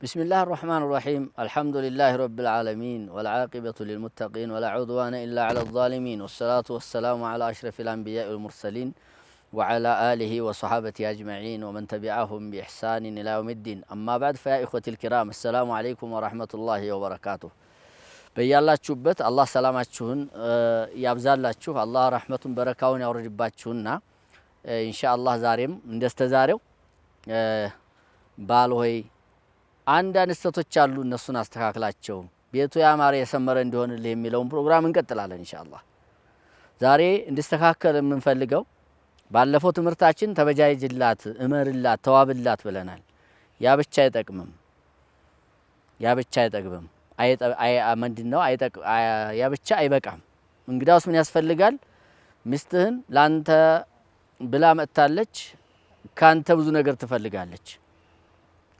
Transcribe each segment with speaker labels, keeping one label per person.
Speaker 1: بسم الله الرحمن الرحيم الحمد لله رب العالمين والعاقبة للمتقين ولا عدوان إلا على الظالمين والصلاة والسلام على أشرف الأنبياء والمرسلين وعلى آله وصحابته أجمعين ومن تبعهم بإحسان إلى يوم الدين أما بعد فيا إخوتي الكرام السلام عليكم ورحمة الله وبركاته በያላችሁበት አላህ ሰላማችሁን ያብዛላችሁ አላህ ረህመቱን በረካውን ያወርድባችሁና ኢንሻአላህ ዛሬም እንደስተዛሬው ባል ሆይ አንዳንድ ስህተቶች አሉ እነሱን አስተካክላቸው ቤቱ ያማረ የሰመረ እንዲሆንልህ የሚለውን ፕሮግራም እንቀጥላለን ኢንሻአላህ። ዛሬ እንድስተካከል የምንፈልገው ባለፈው ትምህርታችን ተበጃጅላት እመርላት ተዋብላት ብለናል። ያ ብቻ አይጠቅምም ምንድነው ያ ብቻ አይበቃም። እንግዳውስ ምን ያስፈልጋል? ሚስትህን ላንተ ብላ መጥታለች፣ ካንተ ብዙ ነገር ትፈልጋለች።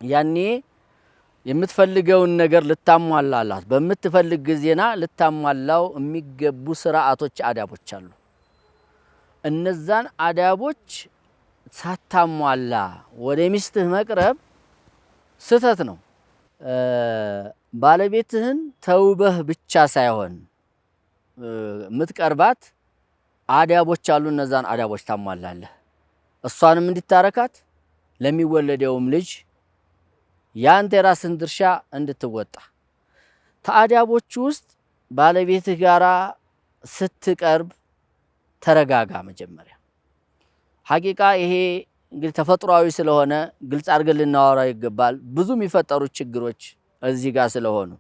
Speaker 1: ያኔ የምትፈልገውን ነገር ልታሟላላት በምትፈልግ ጊዜና ልታሟላው የሚገቡ ስርዓቶች አዳቦች አሉ። እነዛን አዳቦች ሳታሟላ ወደ ሚስትህ መቅረብ ስህተት ነው። ባለቤትህን ተውበህ ብቻ ሳይሆን ምትቀርባት አዳቦች አሉ። እነዛን አዳቦች ታሟላለህ። እሷንም እንድታረካት ለሚወለደውም ልጅ ያንተ የራስን ድርሻ እንድትወጣ ተአዳቦች ውስጥ ባለቤትህ ጋራ ስትቀርብ ተረጋጋ። መጀመሪያ ሐቂቃ ይሄ እንግዲህ ተፈጥሯዊ ስለሆነ ግልጽ አድርገን ልናወራ ይገባል። ብዙ የሚፈጠሩ ችግሮች እዚህ ጋር ስለሆኑ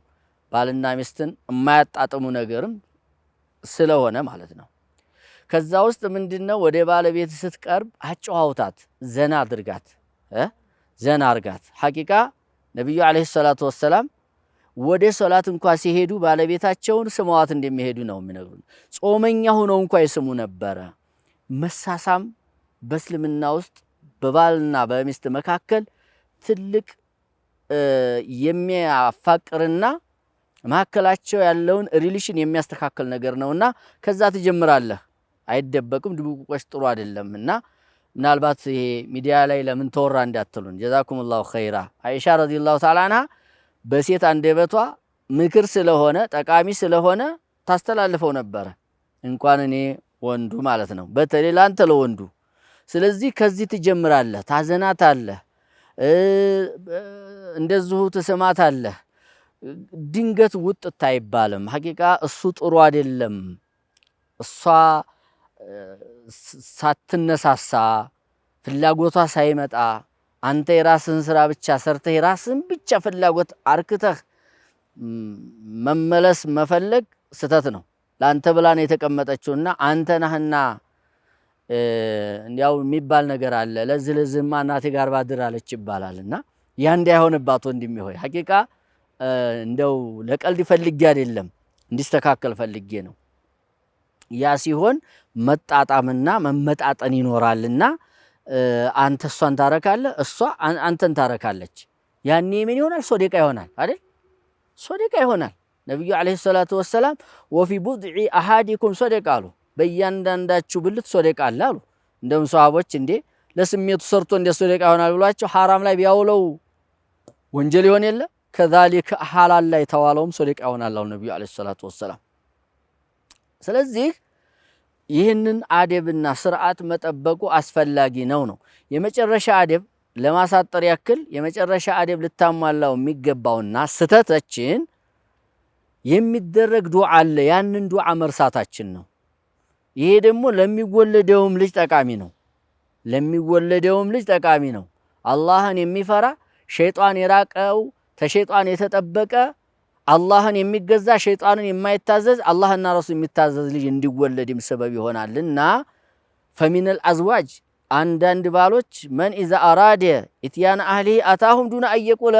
Speaker 1: ባልና ሚስትን የማያጣጥሙ ነገርም ስለሆነ ማለት ነው። ከዛ ውስጥ ምንድነው ወደ ባለቤት ስትቀርብ አጨዋውታት፣ ዘና አርጋት። ሐቂቃ ነብዩ አለይሂ ሰላቱ ወሰለም ወደ ሶላት እንኳን ሲሄዱ ባለቤታቸውን ስመዋት እንደሚሄዱ ነው የሚነግሩን። ጾመኛ ሆነው እንኳን ይስሙ ነበረ። መሳሳም በእስልምና ውስጥ በባልና በሚስት መካከል ትልቅ የሚያፋቅርና መካከላቸው ያለውን ሪሌሽን የሚያስተካክል ነገር ነውና ከዛ ትጀምራለህ። አይደበቅም። ድብቁቆሽ ጥሩ አይደለምና ምናልባት ይሄ ሚዲያ ላይ ለምን ተወራ እንዳትሉን ጀዛኩሙላሁ ኸይራ። አይሻ ረዲየላሁ ተዓላ አንሃ በሴት አንደበቷ ምክር ስለሆነ ጠቃሚ ስለሆነ ታስተላልፈው ነበረ። እንኳን እኔ ወንዱ ማለት ነው፣ በተለይ ላንተ ለወንዱ። ስለዚህ ከዚህ ትጀምራለህ፣ ታዘናታለህ፣ እንደዚሁ ትስማታለህ። ድንገት ውጥት አይባልም። ሐቂቃ እሱ ጥሩ አይደለም። እሷ ሳትነሳሳ ፍላጎቷ ሳይመጣ አንተ የራስህን ስራ ብቻ ሰርተህ የራስህን ብቻ ፍላጎት አርክተህ መመለስ መፈለግ ስተት ነው። ላንተ ብላ ነው የተቀመጠችውና አንተ ነህና እንዲያው የሚባል ነገር አለ። ለዝልዝማ እናቴ ጋር ባድር አለች ይባላልና ያ እንዳይሆንባት ወንድሜ ሆይ ሐቂቃ እንደው ለቀልድ ፈልጌ አይደለም እንዲስተካከል ፈልጌ ነው። ያ ሲሆን መጣጣምና መመጣጠን ይኖራልና አንተ እሷን ታረካለህ፣ እሷ አንተን ታረካለች። ያኔ ምን ይሆናል? ሶደቃ ይሆናል አይደል? ሶደቃ ይሆናል። ነብዩ አለይሂ ሰላቱ ወሰለም ወፊ ቡድዒ አሃዲኩም ሶደቃ አሉ። በእያንዳንዳችሁ ብልት ሶደቃ አለ አሉ። እንደም ሷሃቦች እንዴ ለስሜቱ ሰርቶ እንደ ሶደቃ ይሆናል ብሏቸው ሐራም ላይ ቢያውለው ወንጀል ይሆን የለ ከዛሊከ ሐላል ላይ ተዋለውም ሶደቃ ይሆናል አሉ ነብዩ አለይሂ ሰላቱ ወሰለም። ስለዚህ ይህንን አደብና ስርዓት መጠበቁ አስፈላጊ ነው። የመጨረሻ አደብ ለማሳጠር ያክል የመጨረሻ አደብ ልታሟላው የሚገባውና ስተታችን የሚደረግ ዱዓ አለ። ያንን ዱዓ መርሳታችን ነው። ይሄ ደግሞ ለሚወለደውም ልጅ ጠቃሚ ነው። አላህን የሚፈራ ሸይጣን የራቀው ተሸይጣን የተጠበቀ አላህን የሚገዛ ሸይጣንን የማይታዘዝ አላህና ረሱል የሚታዘዝ ልጅ እንዲወለድም ሰበብ ይሆናልና ፈሚነል አዝዋጅ አንዳንድ ባሎች መን ኢዛ አራደ ኢትያና አህሊ አታሁም ዱና አየቁለ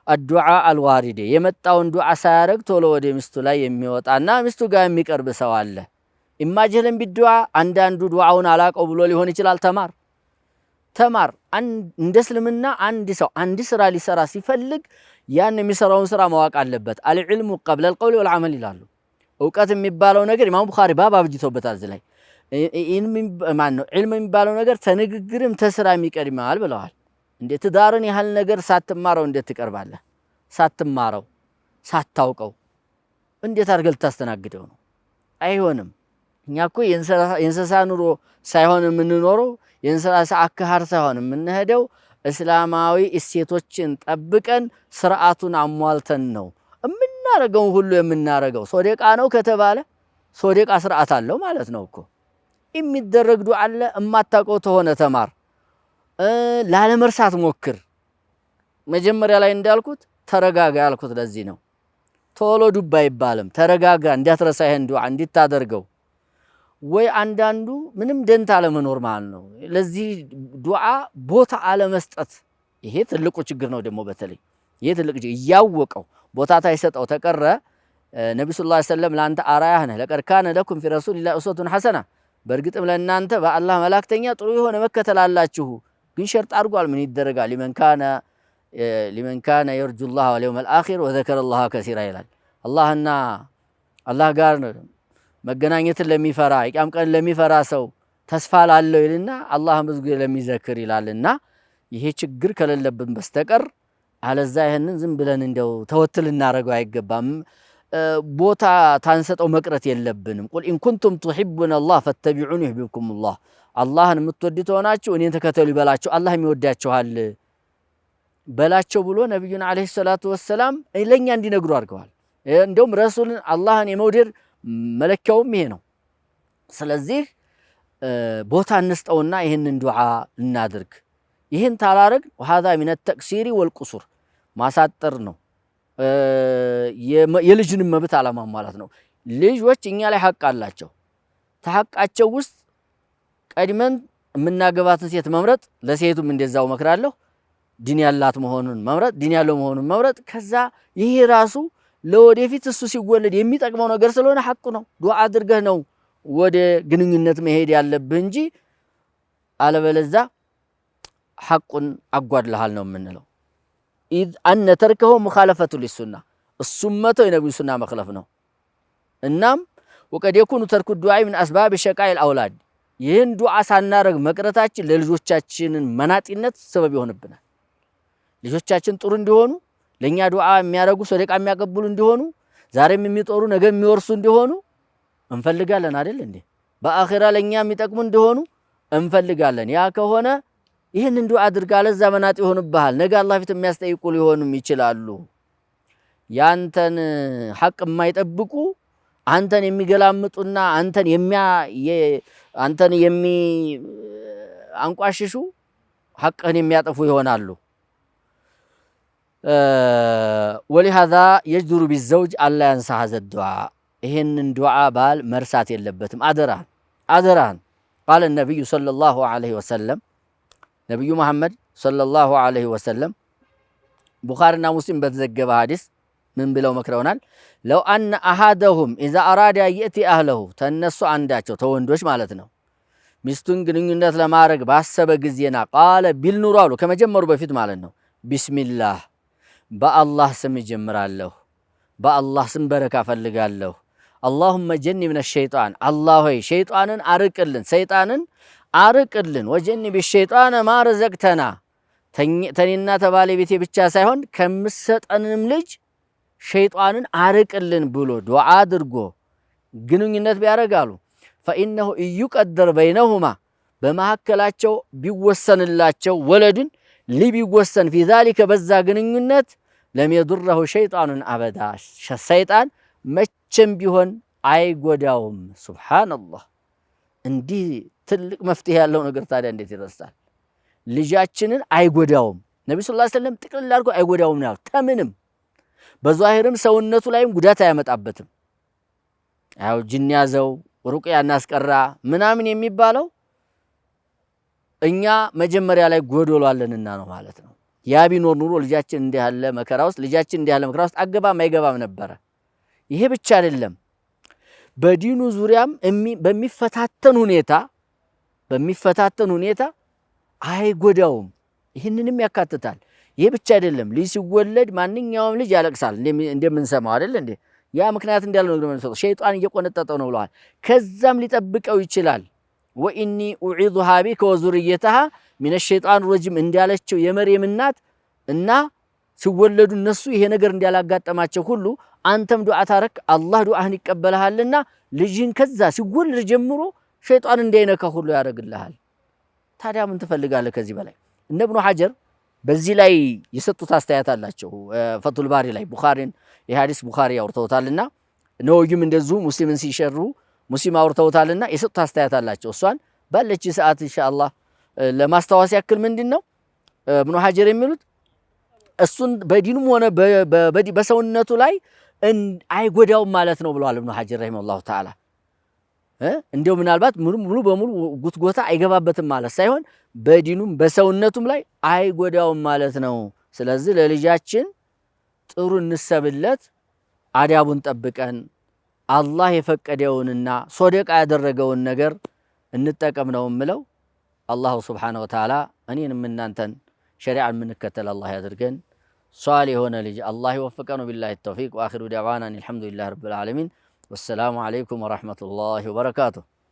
Speaker 1: አዱዓ አልዋሪደ የመጣውን ዱዓ ሳያረግ ቶሎ ወደ ሚስቱ ላይ የሚወጣና ሚስቱ ጋር የሚቀርብ ሰው አለ። ኢማጀለን ቢዱዓ አንዳንዱ ዱዓውን አላቀው ብሎ ሊሆን ይችላል። ተማር እንደ እስልምና አንድ ሰው አንድ ስራ ሊሰራ ሲፈልግ ያን የሚሰራውን ስራ ማወቅ አለበት። አልዕልሙ ቀብለ አልቀውል ወልዓመል ይላሉ። እውቀት የሚባለው ነገር ኢማም ቡኻሪ ባብ አብጅቶበታል። እዚህ ላይ ዒልም የሚባለው ነገር ተንግግርም ተስራም ይቀድማል ብለዋል። እንዴ ትዳርን ያህል ነገር ሳትማረው እንዴት ትቀርባለህ? ሳትማረው ሳታውቀው እንዴት አድርገህ ልታስተናግደው ነው? አይሆንም። እኛ እኮ የእንስሳ ኑሮ ሳይሆን የምንኖረው የእንስሳ አካሃር ሳይሆን የምንሄደው እስላማዊ እሴቶችን ጠብቀን ስርዓቱን አሟልተን ነው የምናረገው ሁሉ የምናረገው። ሶደቃ ነው ከተባለ ሶደቃ ስርዓት አለው ማለት ነው እኮ። የሚደረግ ዱዓ አለ። እማታውቀው ተሆነ ተማር፣ ላለመርሳት ሞክር። መጀመሪያ ላይ እንዳልኩት ተረጋጋ ያልኩት ለዚህ ነው። ቶሎ ዱባ አይባልም። ተረጋጋ፣ እንዳትረሳ ይሄን ዱዓ እንድታደርገው። ወይ አንዳንዱ ምንም ደንታ አለመኖር ማለት ነው። ለዚህ ዱዓ ቦታ አለመስጠት፣ ይሄ ትልቁ ችግር ነው። ደግሞ በተለይ ይሄ ትልቅ ችግር እያወቀው ቦታ ታይሰጠው ተቀረ። ነብዩ ሰለላሁ ዐለይሂ ወሰለም ለአንተ አራያህ ነህ፣ ለቀድ ካነ ለኩም ፊ ረሱሊላሂ ኡስወቱን ሐሰና፣ በእርግጥም ለእናንተ በአላህ መላእክተኛ ጥሩ የሆነ መከተል አላችሁ። ግን ሸርጥ አድርጓል። ምን ይደረጋል? ሊመን ካነ የርጁላህ ወልየውመል አኺር ወዘከረላህ ከሲራ ይላል። አላህና አላህ ጋር መገናኘትን ለሚፈራ የቂያም ቀን ለሚፈራ ሰው ተስፋ ላለው ይልና አላህን ብዙ ጊዜ ለሚዘክር ይላልና ይሄ ችግር ከሌለብን በስተቀር አለዛ ይሄንን ዝም ብለን እንደው ተወትል እናረጋው አይገባም። ቦታ ታንሰጠው መቅረት የለብንም። ቁል ኢን ኩንቱም ቱሂቡነ አላህ ፈተቢዑኒ ዩህቢብኩሙላህ፣ አላህን የምትወዱ ሆናችሁ እኔን ተከተሉ ይበላችሁ፣ አላህ የሚወዳችኋል በላቸው ብሎ ነብዩና አለይሂ ሰላቱ ወሰላም ለኛ እንዲነግሩ አድርገዋል። እንደውም ረሱልን አላህን የመውደድ መለኪያውም ይሄ ነው። ስለዚህ ቦታ እንስጠውና ይህንን ዱዓ እናድርግ። ይህን ታላረግ ወሃዛ ሚነ ተቅሲሪ ወልቁሱር ማሳጠር ነው። የልጅንም መብት አለማሟላት ነው። ልጆች እኛ ላይ ሐቅ አላቸው። ተሐቃቸው ውስጥ ቀድመን የምናገባትን ሴት መምረጥ፣ ለሴቱም እንደዛው መክራለሁ። ዲን ያላት መሆኑን መምረጥ፣ ዲን ያለው መሆኑን መምረጥ። ከዛ ይሄ ራሱ ለወደፊት እሱ ሲወለድ የሚጠቅመው ነገር ስለሆነ ሐቁ ነው። ዱዓ አድርገህ ነው ወደ ግንኙነት መሄድ ያለብህ እንጂ አለበለዛ ሐቁን አጓድለሃል ነው የምንለው። ኢዝ አነ ተርከሁ ሙኻለፈቱ ሊሱና፣ እሱም መተው የነብዩ ሱና መክለፍ ነው። እናም ወቀድ የኩኑ ተርኩ ዱዓ ሚን አስባብ ሸቃኢል አውላድ፣ ይህን ዱዓ ሳናረግ መቅረታችን ለልጆቻችንን መናጢነት ሰበብ ይሆንብናል። ልጆቻችን ጥሩ እንዲሆኑ ለኛ ዱዓ የሚያረጉ ሰደቃ የሚያቀብሉ እንዲሆኑ ዛሬም የሚጦሩ ነገ የሚወርሱ እንዲሆኑ እንፈልጋለን አይደል እንዴ? በአኺራ ለኛ የሚጠቅሙ እንዲሆኑ እንፈልጋለን። ያ ከሆነ ይህንን ዱዓ አድርጋ ለዛ መናጥ ይሆንብሃል። ነገ አላህ ፊት የሚያስጠይቁ ሊሆኑም ይችላሉ። ያንተን ሐቅ የማይጠብቁ አንተን የሚገላምጡና አንተን የሚያንቋሽሹ ሐቅህን የሚያጠፉ ይሆናሉ። ወሊሃዛ የጅሩ ቢዘውጅ አላ ያንሳ ሀዘ ዱዓ፣ ይህንን ዱዓ ባል መርሳት የለበትም። አደራህን ቃለ ነቢዩ ሰለላሁ ዐለይሂ ወሰለም፣ ነቢዩ መሐመድ ሰለላሁ ዐለይሂ ወሰለም ቡኻሪና ሙስሊም በተዘገበ ሐዲስ ምን ብለው መክረውናል? ለው አነ አሃደሁም ኢዛ አራዳ የእቲ አህለሁ፣ ተነሱ አንዳቸው ተወንዶች ማለት ነው ሚስቱን ግንኙነት ለማድረግ ባሰበ ጊዜና ቃለ ቢል ኑሩ አሉ፣ ከመጀመሩ በፊት ማለት ነው። ቢስሚላህ በአላህ ስም እጀምራለሁ፣ በአላህ ስም በረካ ፈልጋለሁ። አላሁመ ጀኒብነ ሸይጣን፣ አላህ ሆይ ሸይጣንን አርቅልን፣ ሰይጣንን አርቅልን። ወጀኒብ ሸይጣን ማ ረዘቅተና፣ ተኔና ተባለቤቴ ብቻ ሳይሆን ከምሰጠንም ልጅ ሸይጣንን አርቅልን ብሎ ዱዓ አድርጎ ግንኙነት ቢያረጋሉ ፈኢነሁ እዩቀደር በይነሁማ፣ በመካከላቸው ቢወሰንላቸው ወለድን ሊቢወሰን ፊ ዛሊከ በዛ ግንኙነት ለም የዱረሁ ሸይጣኑን አበዳ፣ ሰይጣን መቼም ቢሆን አይጎዳውም። ሱብሓነላህ። እንዲህ ትልቅ መፍትሄ ያለው ነገር ታዲያ እንዴት ይረሳል? ልጃችንን አይጎዳውም። ነቢ ሰለላሁ ዐለይሂ ወሰለም ጥቅልል አድርጎ አይጎዳውም ነው ተምንም በዛሂርም ሰውነቱ ላይም ጉዳት አያመጣበትም። ያው ጅን ያዘው ሩቅያ እናስቀራ ምናምን የሚባለው እኛ መጀመሪያ ላይ ጎዶሏለንና ነው ማለት ነው። ያ ቢኖር ኑሮ ልጃችን እንዲህ ያለ መከራ ውስጥ አገባም አይገባም ነበረ። ይሄ ብቻ አይደለም፣ በዲኑ ዙሪያም በሚፈታተን ሁኔታ አይጎዳውም። ይህንንም ያካትታል። ይሄ ብቻ አይደለም፣ ልጅ ሲወለድ ማንኛውም ልጅ ያለቅሳል እንደምንሰማው አይደል እንዴ? ያ ምክንያት እንዳለው ነው ማለት ነው። ሸይጣን እየቆነጠጠው ነው ብለዋል። ከዛም ሊጠብቀው ይችላል። ወኢኒ ኡዒዙሃ ቢከ ወዙርየተሃ ሚነ ሸይጣን ረጂም እንዳለችው የመርየም እናት እና ሲወለዱ እነሱ ይሄ ነገር እንዲያላጋጠማቸው ሁሉ አንተም ዱዓ ታረክ አላህ ዱዓህን ይቀበልሃልና ልጅህን ከዛ ሲወለድ ጀምሮ ሸይጣን እንዳይነካ ሁሉ ያደርግልሃል። ታዲያ ምን ትፈልጋለህ ከዚህ በላይ? እነ ኢብኑ ሐጀር በዚህ ላይ የሰጡት አስተያየት አላቸው። ፈቱል ባሪ ላይ ቡኻሪን የሐዲስ ቡኻሪ ያወርተውታልና ነወዩም እንደዚሁ ሙስሊምን ሲሸሩ ሙስሊም አውርተውታልና የሰጡት አስተያየት አላቸው። እሷን ባለች ሰዓት ኢንሻአላህ ለማስታወስ ያክል ምንድነው ኢብኑ ሐጀር የሚሉት እሱን በዲኑም ሆነ በሰውነቱ ላይ አይጎዳውም ማለት ነው ብለዋል ኢብኑ ሐጀር ረሂመሁላሁ ተዓላ። እንደው ምናልባት ሙሉ በሙሉ ጉትጎታ አይገባበትም ማለት ሳይሆን በዲኑም በሰውነቱም ላይ አይጎዳውም ማለት ነው። ስለዚህ ለልጃችን ጥሩ እንሰብለት፣ አዳቡን ጠብቀን አላህ የፈቀደውንና ሶደቃ ያደረገውን ነገር እንጠቀም ነው የምለው። አላሁ ሱብሓነሁ ወተዓላ እኔንም እናንተን ሸሪዓን የምንከተል አላህ ያድርገን። ሷሊህ የሆነ ልጅ አላህ ይወፍቀን። ቢላሂ ተውፊቅ ወአኺሩ ደዕዋና አልሐምዱሊላሂ ረቢል ዓለሚን። ወሰላሙ ዓለይኩም ወረሕመቱላሂ ወበረካቱሁ።